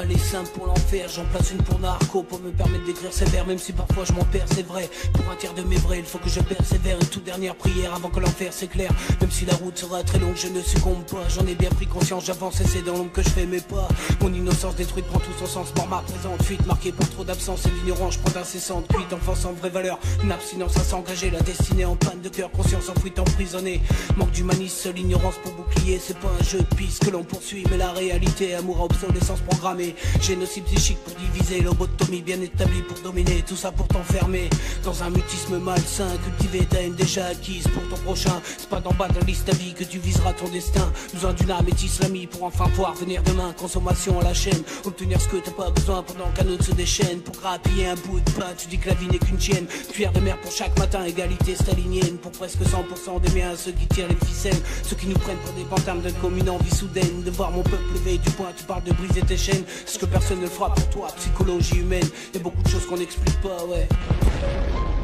Elle est simple pour l'enfer, j'en place une pour narco, pour me permettre d'écrire ses vers, même si parfois je m'en perds, c'est vrai. Pour un tiers de mes vrais, il faut que je persévère. Une toute dernière prière avant que l'enfer s'éclaire. Même si la route sera très longue, je ne succombe pas. J'en ai bien pris conscience, j'avance et c'est dans l'ombre que je fais mes pas. Mon innocence détruite prend tout son sens, mort ma présente fuite, marquée par trop d'absence et d'ignorance, je prends d'incessante cuite, enfant sans vraie valeur. Une abstinence à s'engager, la destinée en panne de cœur, conscience enfouie, emprisonnée. Manque d'humanisme, seule ignorance pour bouclier. C'est pas un jeu de piste que l'on poursuit, mais la réalité, amour à obsolescence programmée. Génocide psychique pour diviser, lobotomie bien établie pour dominer. Tout ça pour t'enfermer dans un mutisme malsain, cultiver ta haine déjà acquise pour ton prochain. C'est pas d'en bas de la liste à vie que tu viseras ton destin. Besoin d'une âme et islamie pour enfin voir venir demain. Consommation à la chaîne, obtenir ce que t'as pas besoin pendant qu'un autre se déchaîne. Pour grappiller un bout de pain, tu dis que la vie n'est qu'une chienne. Cuillère de mer pour chaque matin, égalité stalinienne. Pour presque 100% des miens, ceux qui tirent les ficelles, ceux qui nous prennent pour des pantames de commune envie soudaine. De voir mon peuple lever du poing, tu parles de briser tes chaînes. Ce que personne ne fera pour toi, psychologie humaine. Y'a beaucoup de choses qu'on n'explique pas, ouais.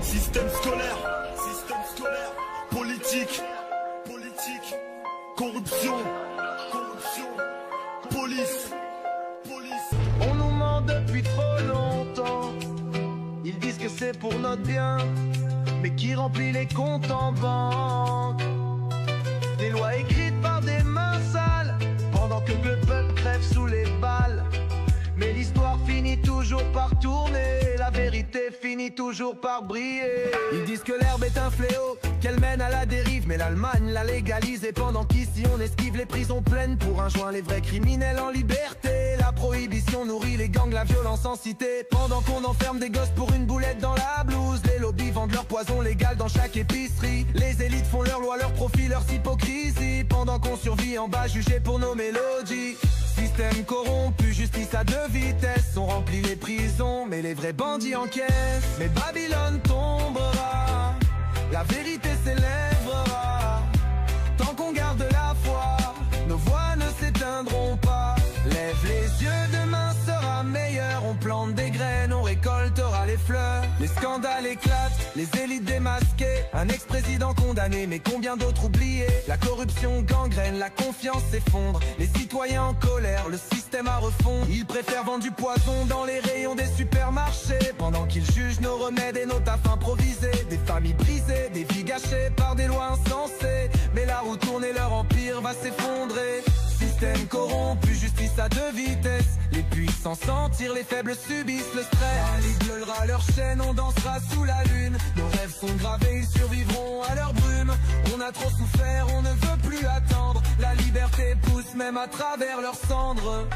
Système scolaire, politique, corruption, police. On nous ment depuis trop longtemps. Ils disent que c'est pour notre bien, mais qui remplit les comptes en banque? Des lois écrites par des mains sales, pendant que le peuple crève sous les balles. Mais l'histoire finit toujours par tourner, la vérité finit toujours par briller. Ils disent que l'herbe est un fléau, qu'elle mène à la dérive, mais l'Allemagne l'a légalisée. Pendant qu'ici on esquive les prisons pleines pour un joint les vrais criminels en liberté. La prohibition nourrit les gangs, la violence en cité. Pendant qu'on enferme des gosses pour une boulette dans la blouse, les lobbies vendent leur poison légal dans chaque épicerie. Les élites font leur loi, leur profit, leur hypocrisie. Pendant qu'on survit en bas, jugé pour nos mélodies. Système corrompu, justice à deux vitesses. On remplit les prisons, mais les vrais bandits encaissent. Mais Babylone tombera, la vérité s'élèvera. Tant qu'on garde la foi, nos voix ne s'éteindront pas. Lève les yeux, demain sera meilleur. On plante des graines, on récoltera les fleurs. Les scandales éclatent, les élites démasquées. Un ex-président condamné, mais combien d'autres oubliés? La corruption gangrène, la confiance s'effondre. Les citoyens en colère, le système à refondre. Ils préfèrent vendre du poison dans les rayons des supermarchés, pendant qu'ils jugent nos remèdes et nos tafs improvisés. Des familles brisées, des vies gâchées par des lois insensées. Mais la roue tourne et leur empire va s'effondrer. Système corrompu, justice à deux vitesses. Les puissants s'en tirent, les faibles subissent le stress. La ligue leurra leur chaîne, on dansera sous la lune. Nos rêves sont gravés, ils survivront à leur brume. On a trop souffert, on ne veut plus attendre. La liberté pousse même à travers leurs cendres.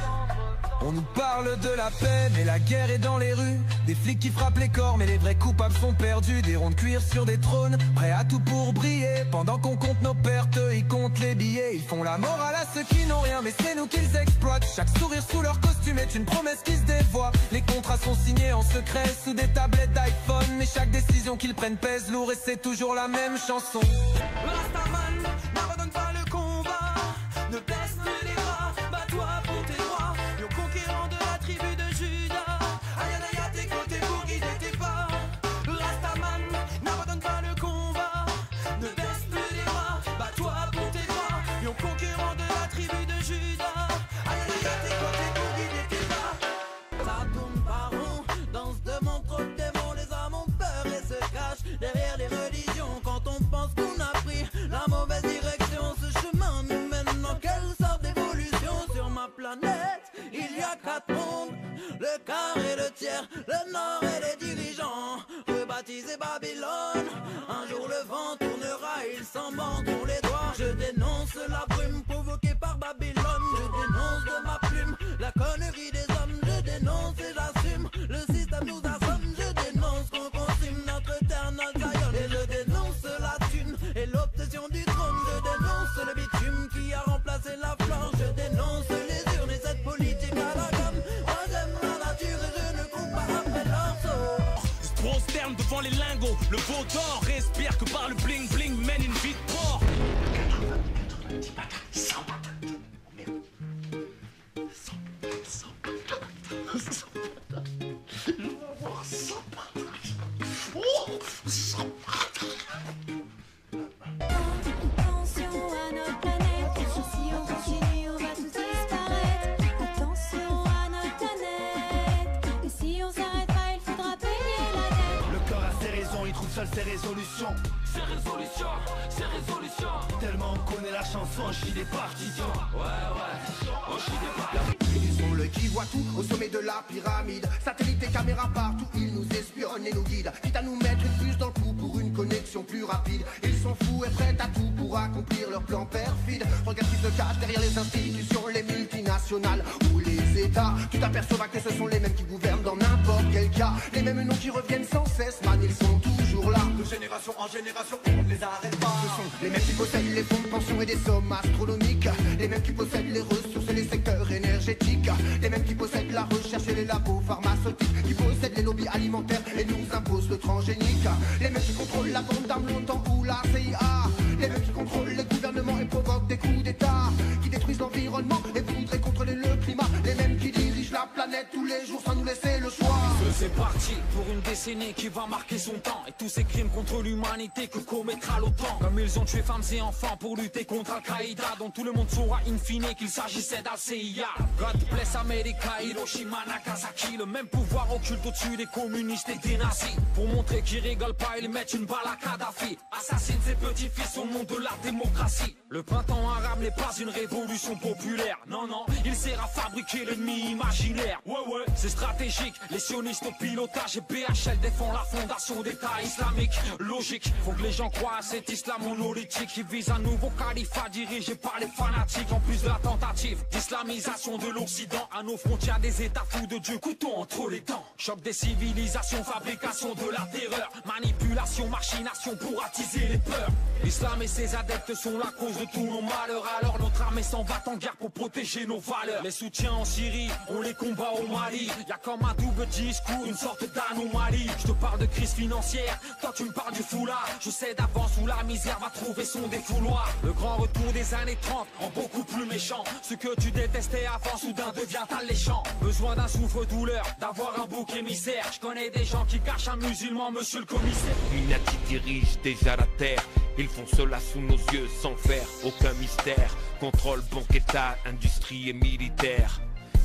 On nous parle de la paix, mais la guerre est dans les rues. Des flics qui frappent les corps, mais les vrais coupables sont perdus. Des ronds de cuir sur des trônes, prêts à tout pour briller. Pendant qu'on compte nos pertes, ils comptent les billets. Ils font la morale à ceux qui n'ont rien, mais c'est nous qu'ils exploitent. Chaque sourire sous leur costume est une promesse qui se dévoie. Les contrats sont signés en secret sous des tablettes d'iPhone. Mais chaque décision qu'ils prennent pèse lourd et c'est toujours la même chanson. Rastaman, n'abandonne pas le combat. Ne baisse plus les bras, bats-toi pour tes droits. Lion conquérant de la tribu de Judas. Ayanaya à tes côtés pour guider tes pas. Rastaman, n'abandonne pas le combat. Ne baisse plus les bras, bats-toi pour tes droits. Lion conquérant de la tribu de Judas. Ayanaya à tes côtés pour guider tes pas. Ça tourne par rond, danse devant trop de démons. Les âmes ont peur et se cachent derrière les religions. Quand on pense qu'on a pris la mauvaise direction, ce chemin nous mène dans quelle sorte d'évolution? Sur ma planète, il y a 4 mondes, le quart et le tiers, le nord et les dirigeants. Rebaptisé Babylone, un jour le vent tournera, ils s'en mordront les doigts. Je dénonce la brume provoquée par Babylone. Je dénonce de ma plume la connerie des hommes. Je dénonce et j'assume, le système nous assomme. Je dénonce qu'on consume notre terre, notre Zion. Et je dénonce la thune et l'obsession du trône. Je dénonce le bitume qui a remplacé la flore. Je dénonce les urnes et cette politique à la gomme. Moi j'aime la nature et je ne cours pas après l'orceau. Prosterne devant les lingots, le veau d'or respire que par le bling bling mène une vie de porc. 90 patates, 100 patates. Oh merde. 100 patates. 100 patates. Je vais avoir 100 patates. Oh, 100 patates. Attention à notre planète, si on continue on va tous disparaître. Attention à notre planète. seul c'est résolution. C'est résolution, c'est résolution. Tellement on connaît la chanson, on chie des partitions. Ouais, on chie des partitions. Ils sont le qui voit tout au sommet de la pyramide. Satellite et caméra partout, ils nous espionnent et nous guident. Quitte à nous mettre une puce dans le cou pour une connexion plus rapide. Ils sont fous et prêts à tout pour accomplir leur plan perfide. Regarde qui se cache derrière les institutions, les multinationales ou les États. Tu t'apercevras que ce sont les mêmes qui gouvernent dans n'importe quel cas. Les mêmes noms qui reviennent sans cesse, man, ils sont toujours là. De génération en génération, on ne les arrête pas. Ce sont les mêmes qui possèdent les fonds de pension et des sommes astronomiques. Les mêmes qui possèdent les ressources et les secteurs énergétiques. Les mêmes qui possèdent la recherche et les labos pharmaceutiques. Qui possèdent les lobbies alimentaires et nous imposent le transgénique. Les mêmes qui contrôlent la bande d'armes longtemps ou la CIA. Les mêmes qui contrôlent les gouvernements et provoquent des coups d'état. Qui détruisent l'environnement et voudraient contrôler le climat. Les mêmes qui dirigent la planète tous les jours sans nous laisser le choix. C'est parti pour une décennie qui va marquer son temps. Et tous ces crimes contre l'humanité que commettra l'OTAN. Comme ils ont tué femmes et enfants pour lutter contre Al-Qaïda, dont tout le monde saura in fine qu'il s'agissait d'Al-CIA. God bless America, Hiroshima, Nagasaki. Le même pouvoir occulte au-dessus des communistes et des nazis. Pour montrer qu'ils rigolent pas, ils mettent une balle à Kadhafi. Assassinent ses petits-fils au nom de la démocratie. Le printemps arabe n'est pas une révolution populaire. Non, non, il sert à fabriquer l'ennemi imaginaire. Ouais, c'est stratégique. Les sionistes au pilotage et BHL défend la fondation d'État islamique. Logique, faut que les gens croient à cet islam monolithique qui vise un nouveau califat dirigé par les fanatiques. En plus de la tentative d'islamisation de l'Occident, à nos frontières des états fous de Dieu, couteau entre les dents. Choc des civilisations, fabrication de la terreur, manipulation, machination pour attiser les peurs. L'islam et ses adeptes sont la cause de tous nos malheurs. Alors notre armée s'en va en guerre pour protéger nos valeurs. Les soutiens en Syrie, on les combat au Mali. Y'a comme un double discours, une sorte d'anomalie. Je te parle de crise financière, toi tu me parles du foulard. Je sais d'avance où la misère va trouver son défouloir. Le grand retour des années 30, en beaucoup plus méchant. Ce que tu détestais avant, soudain devient alléchant. Besoin d'un souffre-douleur, d'avoir un bouc émissaire. Je connais des gens qui cachent un musulman, monsieur le commissaire. Illuminati dirige déjà la terre. Ils font cela sous nos yeux sans faire aucun mystère. Contrôle, banque, état, industrie et militaire.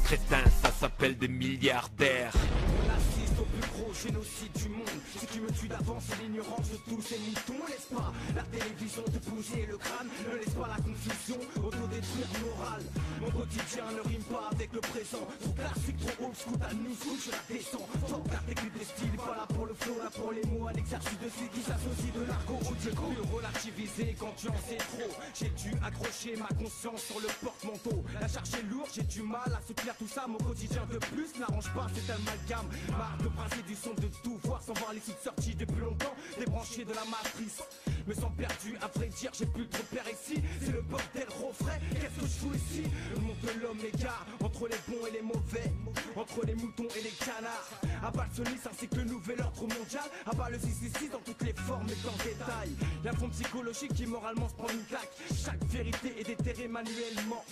Crétins, ça s'appelle des milliardaires. On assiste au plus gros génocide du monde. Ce qui me tue d'avance, c'est l'ignorance de tous ces moutons. Laisse pas la télévision te bouger le crâne. Ne laisse pas la confusion autodétruire morale. Mon quotidien ne rime pas avec le présent. Trop classique, trop old school, à nous je la descends. Faut garder que des styles, pas là pour le flow, là pour les mots. Un exercice de style qui s'associe de l'argot au déco. Plus relativiser quand tu en sais trop. J'ai dû accrocher ma conscience sur le porte-manteau. La charge est lourde, j'ai du mal à soutenir tout ça. Mon quotidien de plus n'arrange pas cet amalgame. Marre de brasser du son de tout voir sans voir les suites sorties depuis longtemps. Débranché de la matrice. Me sens perdu, à vrai dire, j'ai plus de repères ici. C'est le bordel refrais, qu'est-ce que je fous ici? Le monde de l'homme m'égare, entre les bons et les mauvais, entre les moutons et les canards. Abat le Sonis ainsi que le nouvel ordre mondial. Abat le 666 dans toutes les formes et dans le détail. Y'a un fond psychologique qui moralement se prend une claque. Chaque vérité est déterrée manuellement.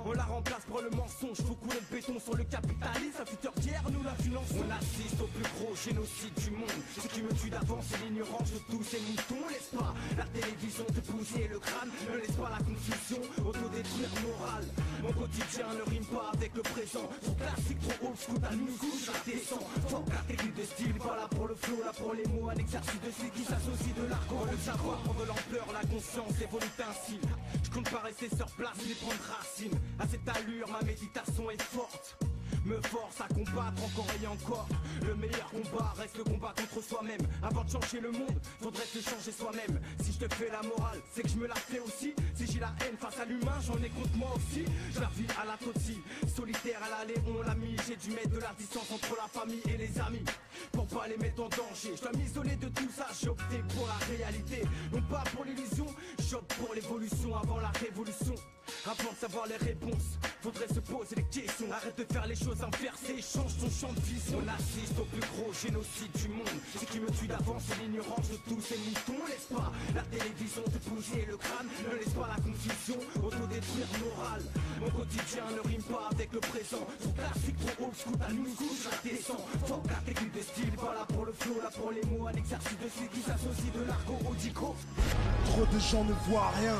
On la remplace pour le mensonge. Faut couler le béton sur le capitalisme. Un futur d'hier, nous la finançons. On assiste au plus gros génocide du monde. Ce qui me tue d'avance, c'est l'ignorance de tous ces moutons. Laisse pas la télévision te bousiller le crâne. Ne laisse pas la confusion autodétruire morale. Mon quotidien ne rime pas avec le présent. Trop classique, trop old school, à nous je la descends. Faut garder de style, pas là pour le flow, là pour les mots. Un exercice de style qui s'associe de l'argot. Le savoir prend de l'ampleur, la conscience évolue ainsi. Je compte pas rester sur place, mais prendre racine. À cette allure, ma méditation est forte. Me force à combattre encore et encore. Le meilleur combat reste le combat contre soi-même. Avant de changer le monde, faudrait se changer soi-même. Si je te fais la morale, c'est que je me la fais aussi. Si j'ai la haine face à l'humain, j'en ai contre moi aussi. Je la vis à la toti, solitaire à l'aller, on l'a mis. J'ai dû mettre de la distance entre la famille et les amis pour pas les mettre en danger. Je dois m'isoler de tout ça, j'ai opté pour la réalité. Non pas pour l'illusion, j'opte pour l'évolution avant la révolution. Avant de savoir les réponses, faudrait se poser les questions. Arrête de faire les choses inversées, change ton champ de vision. On assiste au plus gros génocide du monde. Ce qui me tue d'avance, c'est l'ignorance de tous ces moutons. Laisse pas la télévision te bousiller le crâne. Ne laisse pas la confusion autodétruire morale. Mon quotidien ne rime pas avec le présent. Trop classique, trop old school, à nous je la descends. Faut la technique de style, pas là pour le flow, là pour les mots. Un exercice de style qui s'associe de l'argot au dico. Trop de gens ne voient rien.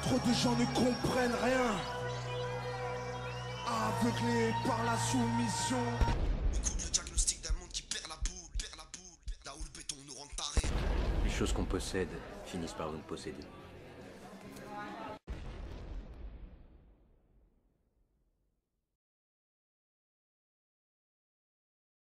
Trop de gens ne comprennent rien. Aveuglés par la soumission. Écoute le diagnostic d'un monde qui perd la boule, là où le béton nous rend choses qu'on possède finissent par nous posséder.